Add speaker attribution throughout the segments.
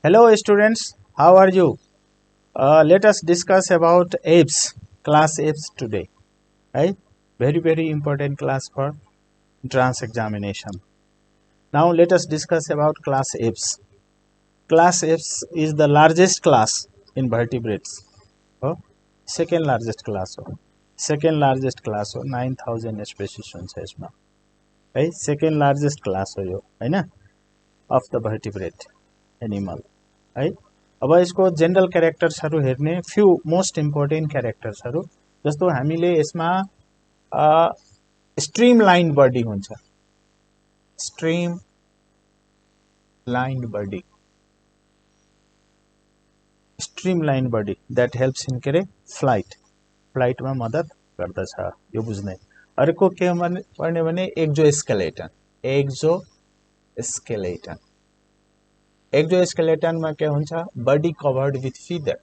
Speaker 1: Hello students, how are you? Let us discuss about apes, class apes today. Right? Very important class for entrance examination. Now let us discuss about class apes. Class apes is the largest class in vertebrates. Oh, second largest class हो. Second largest class हो 9000 species हुन्छ यसमा. है second largest class हो यो हैन of the vertebrate animal. है अब यसको जनरल क्यारेक्टर्सहरु हेर्ने फ्यु मोस्ट इम्पोर्टेन्ट क्यारेक्टर्सहरु जस्तो हामीले यसमा स्ट्रीम लाइन बडी हुन्छ stream line body that helps in के फ्लाइट मा मद्दत गर्दछ यो बुझ्ने अर्को के पर्ने भने एक्जोस्केलेटन में के हुन्छ बडी कभर्ड विथ फिदर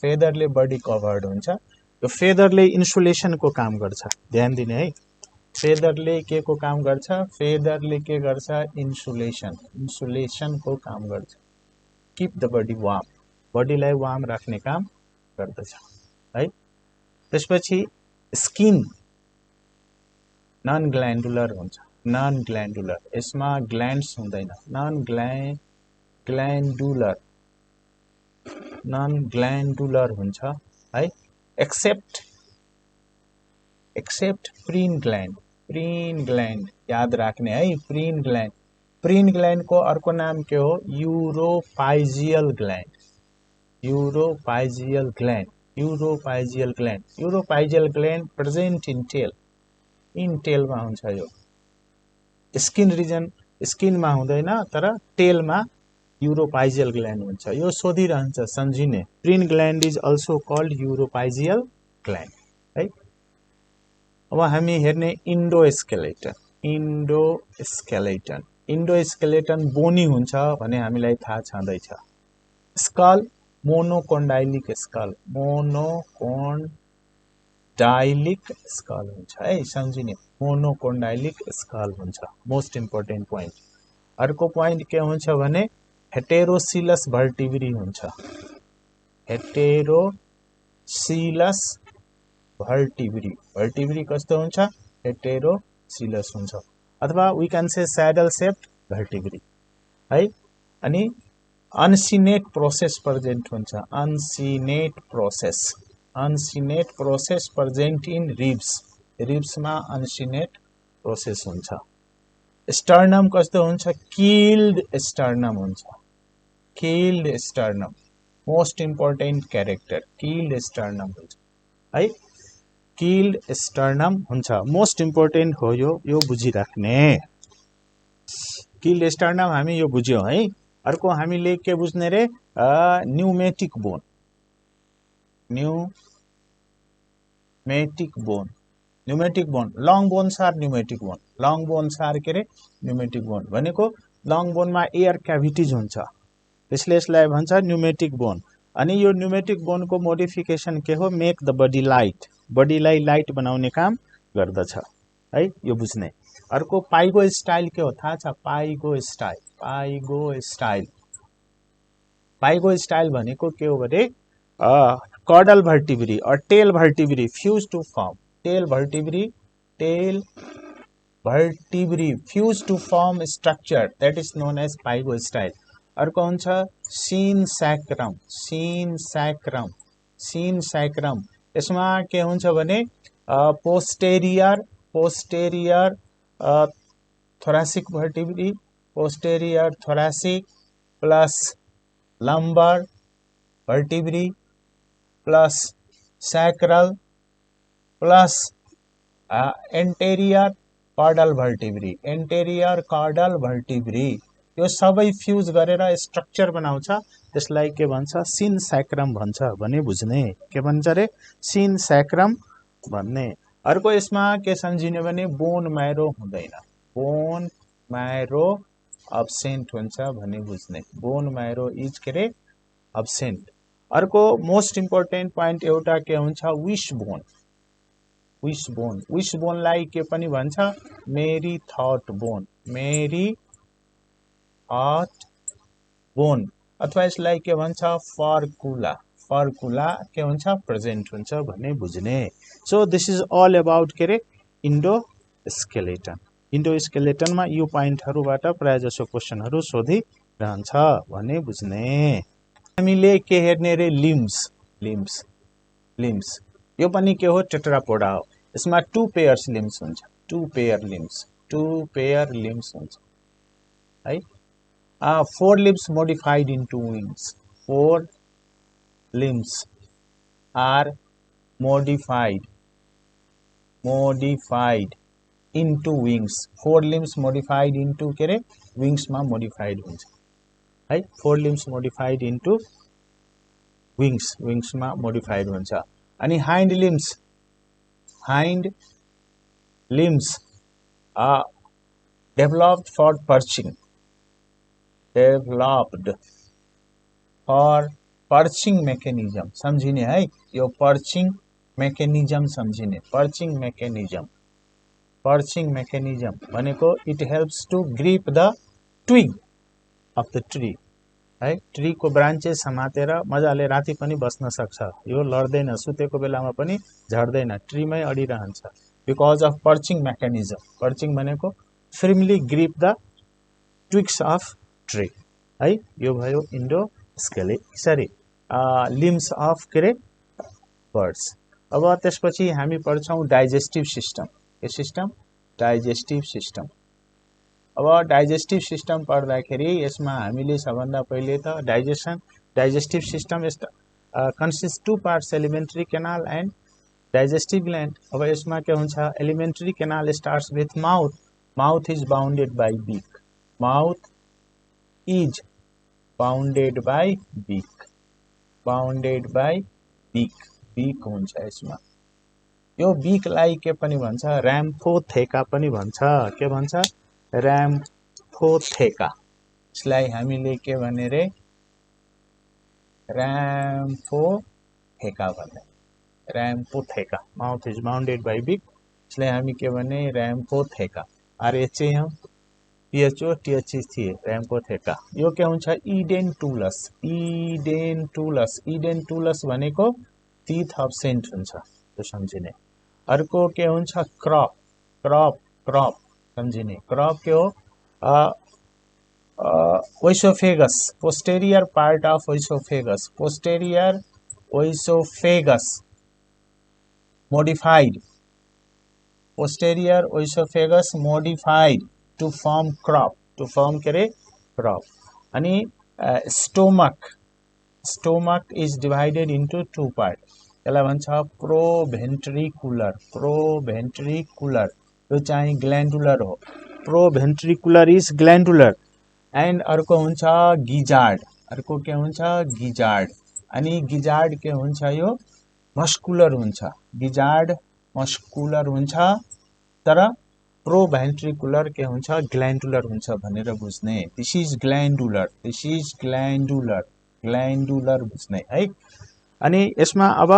Speaker 1: फेदरले बडी कभर्ड हुन्छ यो फेदरले इन्सुलेसन को काम गर्छ ध्यान दिने है फेदरले के को काम गर्छ फेदरले के गर्छ इन्सुलेसन को काम गर्छ कीप द बडी वार्म बडीलाई वार्म राख्ने काम गर्दछ है त्यसपछि स्किन नन ग्ल्यान्डुलर हुन्छ नन ग्ल्यान्डुलर यसमा ग्ल्यान्ड्स हुँदैन नन ग्ल्यान्डुलर हुन्छ है एक्सेप्ट प्रीन ग्ल्यान्ड याद राख्ने है प्रीन ग्ल्यान्ड को अर्को नाम के हो यूरोफाइजियल ग्ल्यान्ड प्रेजेंट इन टेल मा हुन्छ यो स्किन रिजन स्किन मा हुँदैन तर टेल मा यूरोफाइजियल ग्ल्यान्ड हुन्छ यो सोधिरहन्छ सम्झिने preen gland is also called uropygial gland है अब हामी हेर्ने इन्डोस्केलेटन बोनी हुन्छ भने हामीलाई थाहा छँदैछ स्कल मोनोकोन्डाइलिक स्कल हुन्छ है सम्झिने मोनोकोन्डाइलिक स्कल हुन्छ मोस्ट इम्पोर्टेन्ट पोइन्ट अर्को पोइन्ट के हुन्छ भने हेटेरोसिलस भर्टिब्री हुन्छ भर्टिब्री कस्तो हुन्छ हेटेरोसिलस हुन्छ अथवा we can say saddle shaped vertebrae है अनि अनसिनेट प्रोसेस प्रेजेंट हुन्छ uncinate process present in ribs मा अनसिनेट प्रोसेस हुन्छ स्टर्नम कस्तो हुन्छ keeled sternum most important character keeled sternum हुन्छ है कील्ड स्टर्नम हुन्छ मोस्ट इम्पोर्टेन्ट हो यो बुझिराख्ने कील्ड स्टर्नम हामी यो बुझ्यौं है अर्को हामीले के बुझ्ने रे pneumatic bone long bones are pneumatic bone भनेको लङ बोन मा एयर क्याभिटीज हुन्छ त्यसले यसलाई भन्छ न्यूमेटिक बोन अनि यो न्यूमेटिक बोन को मोडिफिकेसन के हो मेक द बडीलाई लाइट बनाउने काम गर्दछ है यो बुझ्ने अर्को पाइगो स्टाइल के हो थाहा छ पाइगो स्टाइल भनेको के हो भने कॉर्डल भर्टिब्री और tail vertebrae fuse to form tail vertebrae fuse to form structure that is known as pygostyle अर्को हुन्छ सीन सैक्रम यसमा के हुन्छ भने posterior thoracic vertebrae posterior thoracic plus lumbar vertebrae plus sacral plus anterior caudal vertebrae यो सबै fuse गरेर structure बनाउँछ त्यसलाई के भन्छ सिन सैक्रम भन्छ भने बुझ्ने के भन्छ रे सिन सैक्रम भन्ने अर्को यसमा के सम्झिने भने बोन मैरो हुँदैन बोन मैरो अब्सेंट हुन्छ भने बुझ्ने बोन मैरो इज के रे अब्सेंट अर्को मोस्ट इम्पोर्टेन्ट पोइन्ट एउटा के हुन्छ विश बोन विश बोनलाई के पनि भन्छ मेरी थट बोन, मेरी थट बोन, अथवा यसलाई के भन्छ फर्कुला, फर्कुला के हुन्छ प्रेजेन्ट हुन्छ भन्ने बुझ्ने। So this is all about के रे इन्डोस्केलेटन। इन्डोस्केलेटनमा यो पोइन्टहरुबाट प्राय जसो क्वेशनहरु सोधिरहन्छ भन्ने बुझ्ने। हामीले के हेर्ने रे लिम्स, लिम्स लिम्स यो पनि के हो टेट्रापोडा हो। यसमा 2 पेयर्स लिम्स हुन्छ, 2 पेयर लिम्स, 2 पेयर लिम्स हुन्छ है। 4 limbs modified into wings, 4 limbs are modified into wings, 4 limbs modified into के रे wings मा modified हुन्छ है। 4 limbs modified into wings मा modified हुन्छ। अनि hind limbs are developed for perching, developed for perching mechanism, सम्झिने है यो perching mechanism सम्झिने। perching mechanism भनेको it helps to grip the twig of the tree है। ट्री को ब्रान्चेस समातेर मजाले राति पनि बस्न सक्छ, यो लड्दैन, सुतेको बेलामा पनि झर्दैन, ट्रीमै अडिरहन्छ बिकज अफ पर्चिङ मेकानिजम। पर्चिङ भनेको firmly grip the twigs of tree है। यो भयो लिम्स अफ के रे बर्ड्स। अब त्यसपछि हामी पढ्छौं डाइजेस्टिभ सिस्टम। के सिस्टम? Digestive system. अब डाइजेस्टिभ सिस्टम पढ्दाखेरि यसमा हामीले सबभन्दा पहिले त digestive system consist 2 parts, elementary canal and digestive gland. अब यसमा के हुन्छ elementary canal starts with mouth, mouth is bounded by beak, mouth is bounded by beak, bounded by beak, beak हुन्छ यसमा। यो बीकलाई के पनि भन्छ र्याम्फोथेका पनि भन्छ। के भन्छ? र्याम्फोथेका। यसलाई हामीले के भने रे र्याम्फोथेका भन्ने, rhamphotheca. Mouth is bounded by beak, यसलाई हामी के भने र्याम्फोथेका। आरएचएम पीएचओ टीएचई थिए र्याम्फोथेका। यो के हुन्छ इडेन्टुलस, इडेन्टुलस, इडेन्टुलस भनेको टीथ अब्सेन्ट हुन्छ त्यो सम्झिने। अर्को के हुन्छ क्रप, क्रप क्रप सम्झिने। क्रप के हो oesophagus, posterior part of oesophagus, posterior oesophagus modified, posterior oesophagus modified to form crop, to form के रे crop। अनि stomach, stomach is divided into 2 parts, यसलाई भन्छ प्रोभेन्ट्रिकुलर, प्रोभेन्ट्रिकुलर यो चाहिँ ग्ल्यान्डुलर हो, प्रोभेन्ट्रिकुलर इज ग्ल्यान्डुलर। एन्ड अर्को हुन्छ गिजार्ड, अर्को के हुन्छ गिजार्ड। अनि गिजार्ड के हुन्छ यो मस्कुलर हुन्छ, गिजार्ड मस्कुलर हुन्छ, तर प्रोभेन्ट्रिकुलर के हुन्छ ग्ल्यान्डुलर हुन्छ भनेर बुझ्ने। This is glandular, this is glandular, glandular बुझ्ने है। अनि यसमा अब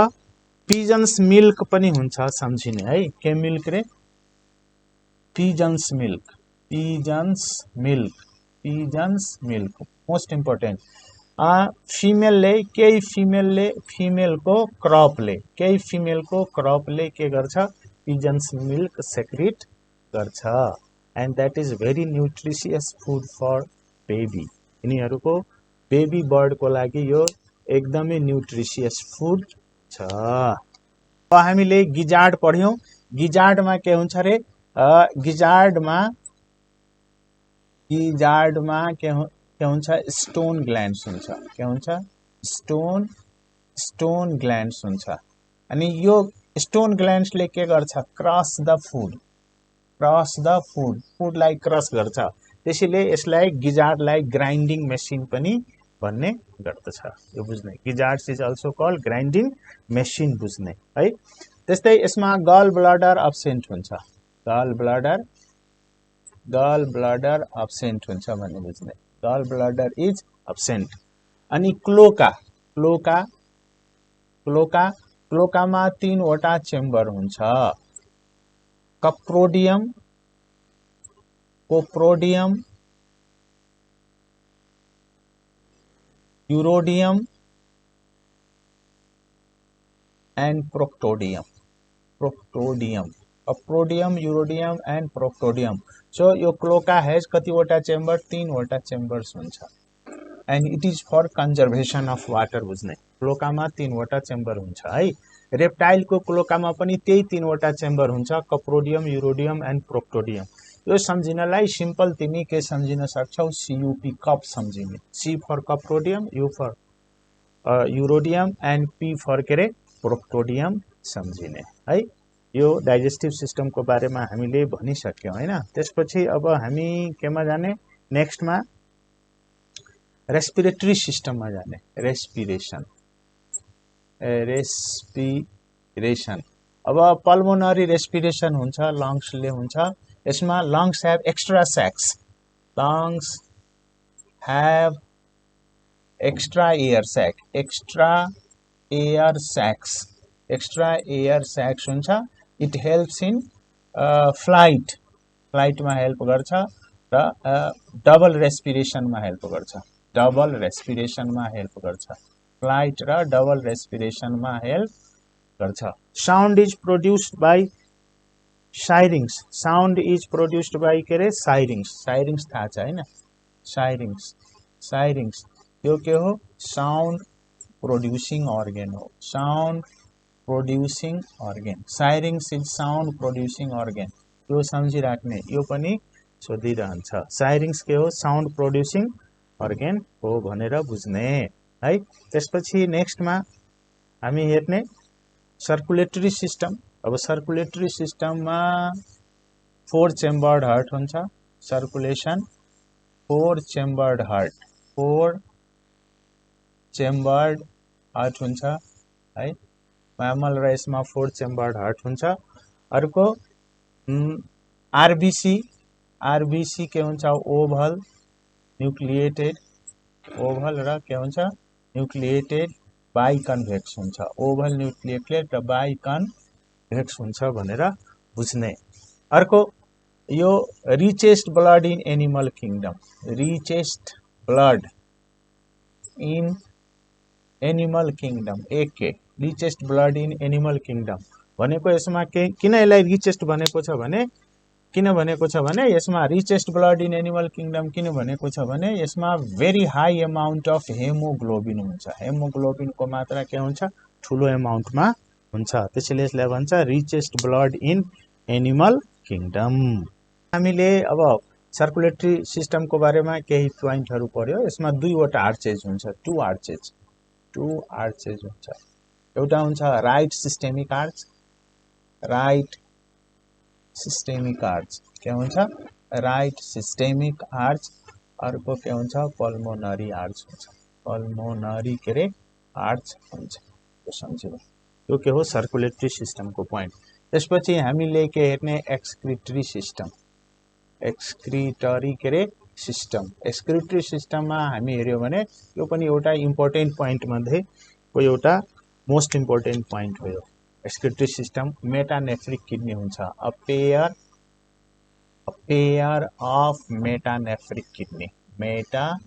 Speaker 1: पिजन्स मिल्क पनि हुन्छ सम्झिने है। के मिल्क रे? Pigeon's milk, pigeon's milk, pigeon's milk most important. फिमेलले, केही फिमेलले फिमेलको क्रपले, केही फिमेलको क्रपले के गर्छ पिजन्स मिल्क सेक्रेट गर्छ। And that is very nutritious food for baby. यिनीहरूको बेबी बर्डको लागि यो एकदमै न्युट्रिसियस फुड छ। अब हामीले गिजार्ड पढ्यौं। गिजार्डमा के हुन्छ रे? गिजार्डमा के हुन्छ स्टोन ग्ल्यान्ड्स हुन्छ। के हुन्छ? स्टोन ग्ल्यान्ड्स हुन्छ। अनि यो स्टोन ग्ल्यान्ड्सले के गर्छ crush the food, crush the food, फुडलाई क्रस गर्छ। त्यसैले यसलाई गिजार्डलाई ग्राइन्डिङ मेसिन पनि भन्ने गर्दछ। यो बुझ्ने, gizzards is also called grinding machine बुझ्ने है। त्यस्तै यसमा गल ब्लडर अब्सेन्ट हुन्छ, गल ब्लडर अब्सेन्ट हुन्छ भन्ने बुझ्ने, गल ब्लडर इज अब्सेन्ट। अनि क्लोका, क्लोका, क्लोका, क्लोकामा 3 वटा चेम्बर हुन्छ। कप्रोडियम, कोप्रोडियम, यूरोडियम and proctodium. Proctodium, कप्रोडियम, यूरोडियम and proctodium. So यो क्लोका हैज कतिवटा चेम्बर? 3 वटा चेम्बर्स हुन्छ and it is for conservation of water बुझ्ने। क्लोकामा 3 वटा चेम्बर हुन्छ है। रेप्टाइलको क्लोकामा पनि त्यही 3 वटा चेम्बर हुन्छ, कप्रोडियम, यूरोडियम and proctodium। यो सम्झिनलाई सिम्पल तिमी के सम्झिन सक्छौ? CUP, कप सम्झिने। C for coprodeum, U for urodeum and P for के रे प्रोक्टोडियम सम्झिने है। यो डाइजेस्टिभ सिस्टमको बारेमा हामीले भनिसक्यौं हैन। त्यसपछि अब हामी केमा जाने? नेक्स्टमा रेस्पिरेटरी सिस्टममा जाने। Respiration, respiration. अब पल्मोनरी रेस्पिरेसन हुन्छ, लंग्सले हुन्छ। यसमा lungs have extra sacs, lungs have extra air sac, extra air sacs, extra air sacs हुन्छ। इट हेल्प्स इन फ्लाइट, फ्लाइटमा हेल्प गर्छ र डबल रेस्पिरेसनमा हेल्प गर्छ, डबल रेस्पिरेसनमा हेल्प गर्छ। फ्लाइट र डबल रेस्पिरेसनमा हेल्प गर्छ। Sound is produced by syrinx, sound is produced by के रे? साइरिंग्स। साइरिंग्स थाहा छ हैन? साइरिंग्स, साइरिंग्स यो के हो? साउन्ड प्रोड्यूसिंग organ हो, sound producing organ। साइरिंग्स is sound producing organ। यो सम्झिराख्ने, यो पनि सोधिरहन्छ। साइरिंग्स के हो? साउन्ड प्रोड्यूसिंग organ हो भनेर बुझ्ने है। त्यसपछि नेक्स्टमा हामी हेर्ने सर्कुलेटरी सिस्टम। अब सर्कुलेटरी सिस्टममा 4 चेम्बर्ड हार्ट हुन्छ। Circulation 4 chambered heart, 4 chambered heart हुन्छ है। मैमल र यसमा 4 चेम्बर्ड हार्ट हुन्छ। अर्को आरबीसी, आरबीसी के हुन्छ? ओभल न्यूक्लिएटेड, ओभल र के हुन्छ? न्यूक्लिएटेड बाइकन्भेक्स हुन्छ। ओभल न्यूक्लिएटेड र बाइकन्भेक्स हुन्छ भनेर बुझ्ने। अर्को यो richest blood in animal kingdom, richest blood in animal kingdom, एके richest blood in animal kingdom भनेको यसमा के किन यसलाई रिचेस्ट भनेको छ भने? किन भनेको छ भने यसमा richest blood in animal kingdom किन भनेको छ भने यसमा very high amount of haemoglobin हुन्छ। हेमोग्लोबिनको मात्रा के हुन्छ? ठुलो अमाउन्टमा हुन्छ, त्यसैले यसलाई भन्छ richest blood in animal kingdom. हामीले अब सर्कुलेटरी सिस्टमको बारेमा केही पोइन्टहरु पर्यो। यसमा 2 वटा आर्चेज हुन्छ, 2 आर्चेज, 2 आर्चेज हुन्छ। एउटा हुन्छ right systemic arch, right systemic arch के हुन्छ? Right systemic arch. अर्को के हुन्छ? पल्मोनरी आर्च हुन्छ, पल्मोनरी के रे आर्च हुन्छ। यो सम्झिनु, यो के हो? सर्कुलेटरी सिस्टमको पोइन्ट। त्यसपछि हामीले के हेर्ने? एक्सक्रिटरी सिस्टम, एक्सक्रिटरी के रे सिस्टम। एक्सक्रिटरी सिस्टममा हामी हेर्यो भने यो पनि एउटा इम्पोर्टेन्ट पोइन्ट मध्ये को एउटा मोस्ट इम्पोर्टेन्ट पोइन्ट हो। एक्सक्रिटरी सिस्टम मेटानेफ्रिक किडनी हुन्छ। A pair of metanephric kidney, metanephric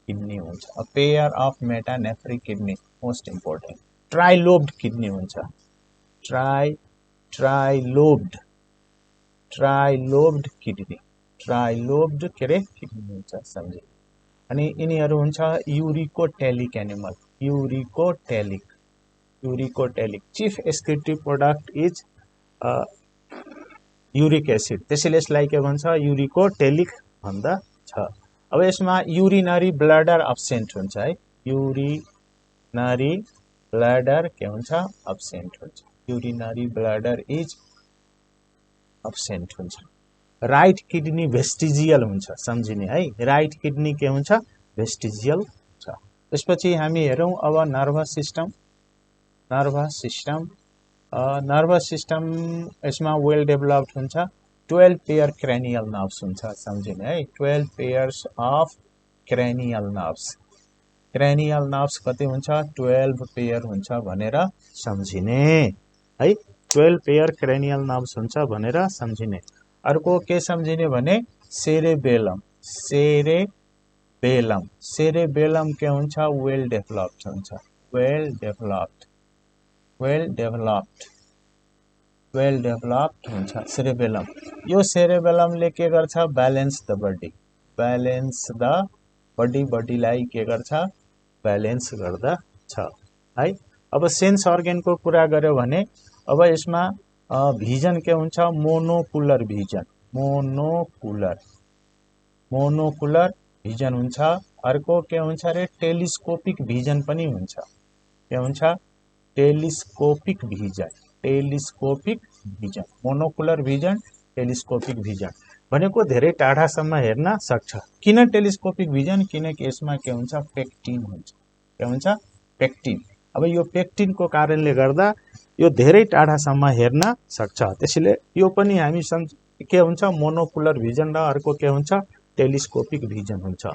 Speaker 1: kidney हुन्छ। A pair of metanephric kidney most important. Trilobed kidney हुन्छ, ट्राइलोब्ड, ट्राइलोब्ड किडनी, ट्राइलोब्ड के रे किडनी हुन्छ सम्झे। अनि यिनीहरू हुन्छ uricotelic animal, uricotelic, uricotelic. Chief excretory product is uric acid, त्यसैले यसलाई के भन्छ? यूरिकोटेलिक भन्दछ। अब यसमा यूरिनरी ब्लडर अब्सेन्ट हुन्छ है, यूरिनरी ब्लडर के हुन्छ? अब्सेन्ट हुन्छ, यूरिनरी ब्लडर इज अब्सेन्ट हुन्छ। राइट किडनी भेस्टिजियल हुन्छ, सम्झिने है। राइट किडनी के हुन्छ? भेस्टिजियल हुन्छ। त्यसपछि हामी हेरौं अब nervous system, nervous system. Nervous system यसमा वेल डेभलप्ड हुन्छ। 12 पेयर क्रेनियल नर्भ्स हुन्छ, सम्झिने है। 12 pairs of cranial nerves, cranial nerves कति हुन्छ? 12 पेयर हुन्छ भनेर सम्झिने है। 12 पेयर क्रेनियल नर्भ्स हुन्छ भनेर सम्झिने। अर्को के सम्झिने भने सेरेबेलम। सेरेबेलम के हुन्छ वेल डेभलप्ड हुन्छ। वेल डेभलप्ड हुन्छ सेरेबेलम। यो सेरेबेलमले के गर्छ ब्यालेन्स द बडीलाई के गर्छ ब्यालेन्स गर्दछ है। अब सेन्स अर्गनको कुरा गर्यो भने अब यसमा भिजन के हुन्छ मोनोकुलर भिजन हुन्छ। अर्को के हुन्छ रे टेलिस्कोपिक भिजन पनि हुन्छ। के हुन्छ telescopic vision monocular vision telescopic vision भनेको धेरै टाढासम्म हेर्न सक्छ। किन टेलिस्कोपिक भिजन किनकि यसमा के हुन्छ पेक्टिन हुन्छ। के हुन्छ पेक्टिन। अब यो पेक्टिनको कारणले गर्दा यो धेरै टाढासम्म हेर्न सक्छ। त्यसैले यो पनि हामी के हुन्छ मोनोकुलर भिजन र अर्को के हुन्छ टेलिस्कोपिक भिजन हुन्छ।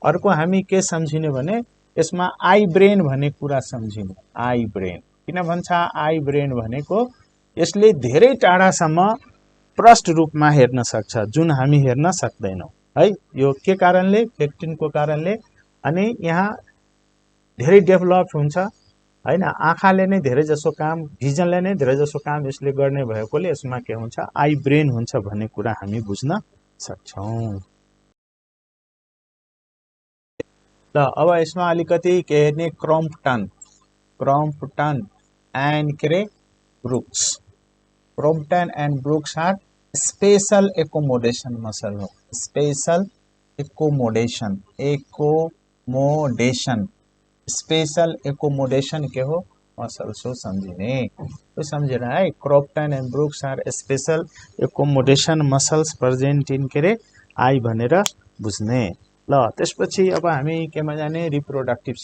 Speaker 1: अर्को हामी के सम्झिने भने यसमा आई ब्रेन भन्ने कुरा सम्झिने। आई ब्रेन किन भन्छ आई ब्रेन भनेको यसले धेरै टाढासम्म प्रष्ट रूपमा हेर्न सक्छ जुन हामी हेर्न सक्दैनौं है। यो के कारणले पेक्टिनको कारणले। अनि यहाँ धेरै डेभलप्ड हुन्छ हैन। आँखाले नै धेरै जसो काम भिजनले नै धेरै जसो काम यसले गर्ने भएकोले यसमा के हुन्छ आई ब्रेन हुन्छ भन्ने कुरा हामी बुझ्न सक्छौं। ल अब यसमा अलिकति के हेर्ने Crampton and Brooks. Crampton and Brooks are special accommodation muscle हो। स्पेशल एकोमोडेसन के हो मसल्स हो सम्झिने। तो सम्झेर है Crampton and Brooks are special accommodation muscles present in के रे आई भनेर बुझ्ने। ल त्यसपछि अब हामी केमा जाने रिप्रोडक्टिभ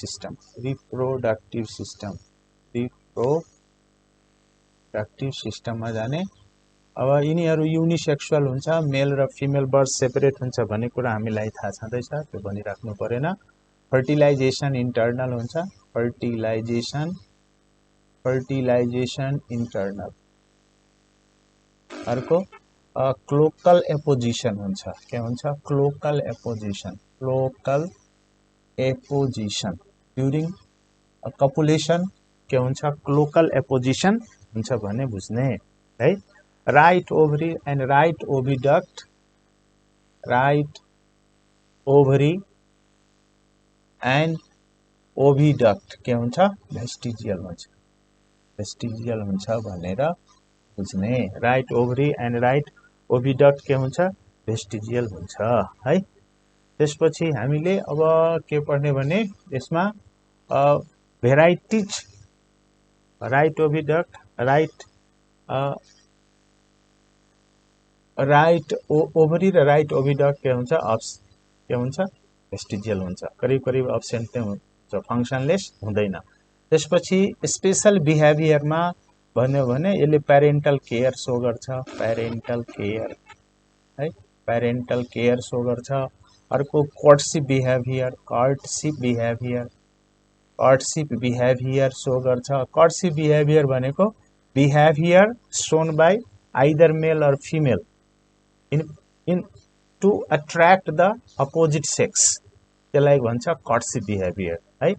Speaker 1: सिस्टममा जाने। अब यिनीहरू युनिसेक्सुअल हुन्छ। मेल र फिमेल बर्ड सेपरेट हुन्छ भन्ने कुरा हामीलाई थाहा छँदैछ त्यो भनिराख्नु परेन। फर्टिलाइजेसन इन्टर्नल हुन्छ। Fertilisation internal. अर्को क्लोकल एपोजिसन हुन्छ। के हुन्छ क्लोकल एपोजिसन ड्युरिङ कपुलेसन के हुन्छ क्लोकल एपोजिसन हुन्छ भन्ने बुझ्ने है। Right ovary and right oviduct के हुन्छ भेस्टिजियल हुन्छ भनेर बुझ्ने। Right ovary and right oviduct के हुन्छ भेस्टिजियल हुन्छ है। त्यसपछि हामीले अब के पढ्ने भने यसमा varieties right oviduct right ovary र राइट ओभिडक्ट के हुन्छ भेस्टिजियल हुन्छ। करिब करिब अब्सेन्ट नै हुन्छ फङ्सनलेस हुँदैन। त्यसपछि स्पेशल बिहेभियरमा भन्यो भने यसले प्यारेन्टल केयर सो गर्छ। प्यारेन्टल केयर सो गर्छ। अर्को कोर्टसिप बिहेभियर सो गर्छ। कोर्टसिप बिहेभियर भनेको behaviour shown by either male और female in to attract the opposite sex त्यसलाई भन्छ कोर्टसिप बिहेभियर है।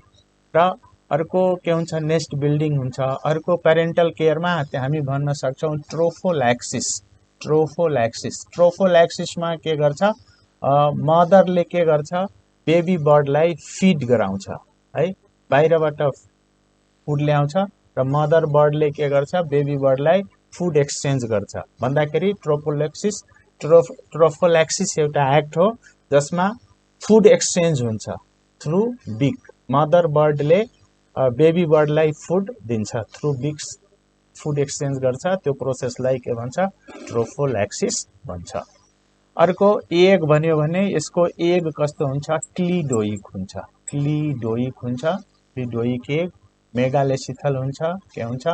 Speaker 1: र अर्को के हुन्छ नेस्ट बिल्डिङ हुन्छ। अर्को प्यारेन्टल केयरमा हामी भन्न सक्छौं ट्रोफोल्याक्सिसमा के गर्छ मदरले के गर्छ बेबी बर्डलाई फिड गराउँछ है। बाहिरबाट फुड ल्याउँछ र मदर बर्डले के गर्छ बेबी बर्डलाई फुड एक्सचेन्ज गर्छ भन्दाखेरि ट्रोफोल्याक्सिस एउटा एक्ट हो जसमा फुड एक्सचेन्ज हुन्छ थ्रु बिक। मदर बर्डले बेबी बर्डलाई फुड दिन्छ थ्रु बिक फुड एक्सचेन्ज गर्छ। त्यो प्रोसेसलाई के भन्छ ट्रोफोल्याक्सिस भन्छ। अर्को एग भन्यो भने यसको एग कस्तो हुन्छ क्लिडोइक हुन्छ। क्लिडोइक एग मेगालेसिथल हुन्छ। के हुन्छ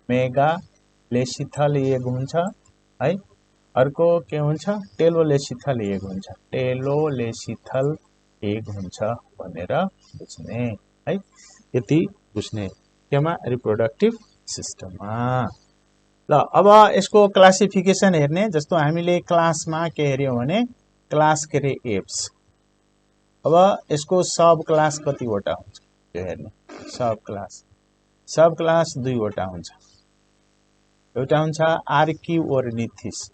Speaker 1: मेगालेसिथल एग हुन्छ है। अर्को के हुन्छ टेलोलेसिथल एग हुन्छ भनेर बुझ्ने है। यति बुझ्ने केमा रिप्रोडक्टिभ सिस्टममा। ल अब यसको क्लासिफिकेसन हेर्ने जस्तो हामीले क्लासमा के हेर्यौं भने क्लास के रे एप्स अब यसको सब क्लास कतिवटा हुन्छ त्यो हेर्ने सब क्लास दुईवटा हुन्छ एउटा हुन्छ आर्किओर्निथिस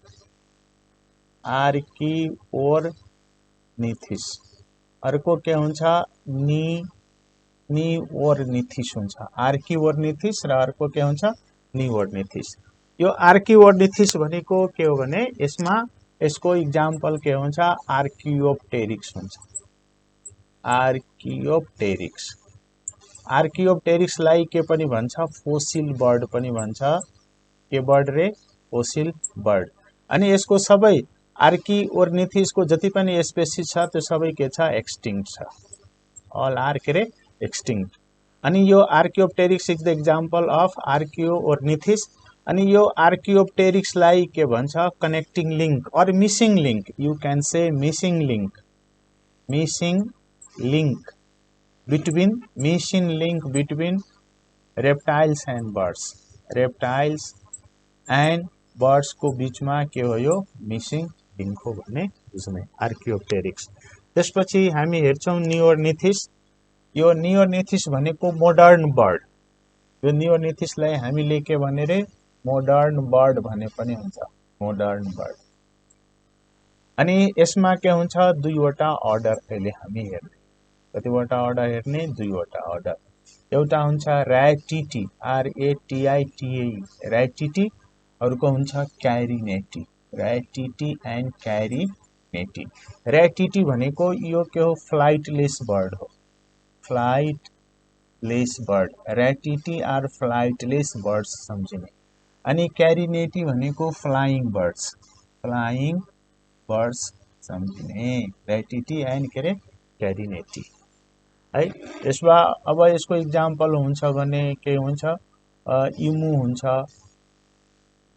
Speaker 1: अर्को के हुन्छ निओर्निथिस हुन्छ आर्किओर्निथिस र अर्को के हुन्छ निओर्निथिस यो आर्किओर्निथिस भनेको के हो भने यसको इक्जाम्पल के हुन्छ आर्कियोप्टेरिक्स हुन्छ आर्कियोप्टेरिक्सलाई के पनि भन्छ फोसिल बर्ड पनि भन्छ के बर्ड रे फोसिल बर्ड अनि यसको सबै आर्किओर्निथिसको जति पनि स्पेसिस छ त्यो सबै के छ एक्सटिंक्ट छ ऑल आर के रे एक्सटिंक्ट अनि यो archaeopteryx is the example of archaeornithes अनि यो आर्कियोप्टेरिक्सलाई के भन्छ कनेक्टिङ लिंक और missing link you can say missing link between reptiles and birds को बीचमा के हो यो मिसिङ लिंक हो भन्ने बुझ्ने आर्कियोप्टेरिक्स त्यसपछि हामी हेर्छौं निओर्निथिस यो निओर्निथिस भनेको मोडर्न बर्ड यो निओर्निथिसलाई हामीले के भन्ने रे मोडर्न बर्ड भने पनि हुन्छ मोडर्न बर्ड अनि यसमा के हुन्छ दुईवटा अर्डर अहिले हामी हेर्ने कतिवटा अर्डर हेर्ने दुईवटा अर्डर एउटा हुन्छ र्याटिटी र्याटिटी अर्को हुन्छ क्यारिनेटी र्याटिटी एन्ड क्यारिनेटी र्याटिटी भनेको यो के हो फ्लाइटलेस बर्ड हो र्याटिटी आर फ्लाइटलेस बर्ड्स सम्झिने अनि क्यारिनेटी भनेको फ्लाइङ बर्ड्स सम्झिने र्याटिटी एन्ड के रे क्यारिनेटी है यसमा अब यसको इक्जाम्पल हुन्छ भने के हुन्छ इमु हुन्छ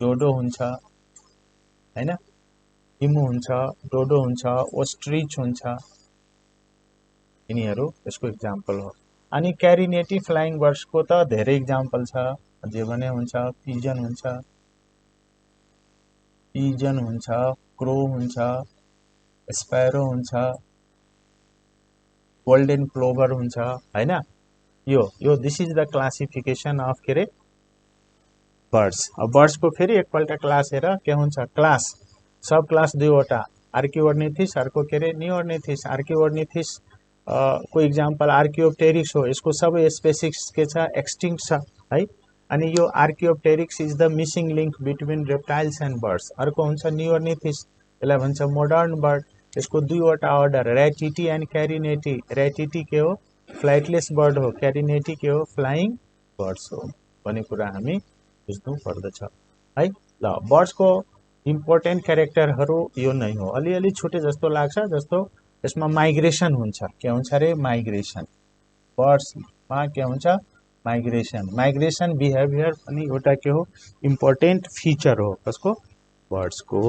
Speaker 1: डोडो हुन्छ हैन इमु हुन्छ डोडो हुन्छ ओस्ट्रिच हुन्छ यिनीहरू यसको इक्जाम्पल हो अनि क्यारिनेटी फ्लाइङ बर्ड्स को त धेरै इक्जाम्पल छ जे भने हुन्छ पिजन हुन्छ क्रो हुन्छ स्पैरो हुन्छ गोल्डन प्लोभर हुन्छ हैन यो this is the classification of के रे बर्ड्स अब बर्ड्स को फेरि एकपल्ट क्लास हेर के हुन्छ क्लास सब क्लास दुईवटा आर्किओर्निथिस अर्को के रे निओर्निथिस आर्किओर्निथिस को इक्जाम्पल आर्कियोप्टेरिक्स हो यसको सबै स्पेसिस के छ एक्सटिंक्ट छ है अनि यो archaeopteryx is the missing link between reptiles and birds अर्को हुन्छ निओर्निथिस यसलाई भन्छ मोडर्न बर्ड यसको दुईवटा अर्डर र्याटिटी एन्ड क्यारिनेटी र्याटिटी के हो फ्लाइटलेस बर्ड हो क्यारिनेटी के हो फ्लाइङ बर्ड्स हो भन्ने कुरा हामी बुझ्नु पर्दछ है ल बर्ड्स को इम्पोर्टेन्ट क्यारेक्टरहरू यो नै हो अलिअलि छुटे जस्तो लाग्छ जस्तो यसमा माइग्रेसन हुन्छ के हुन्छ रे माइग्रेसन बर्ड्समा के हुन्छ माइग्रेसन बिहेभियर पनि एउटा के हो इम्पोर्टेन्ट फिचर हो कसको बर्ड्स को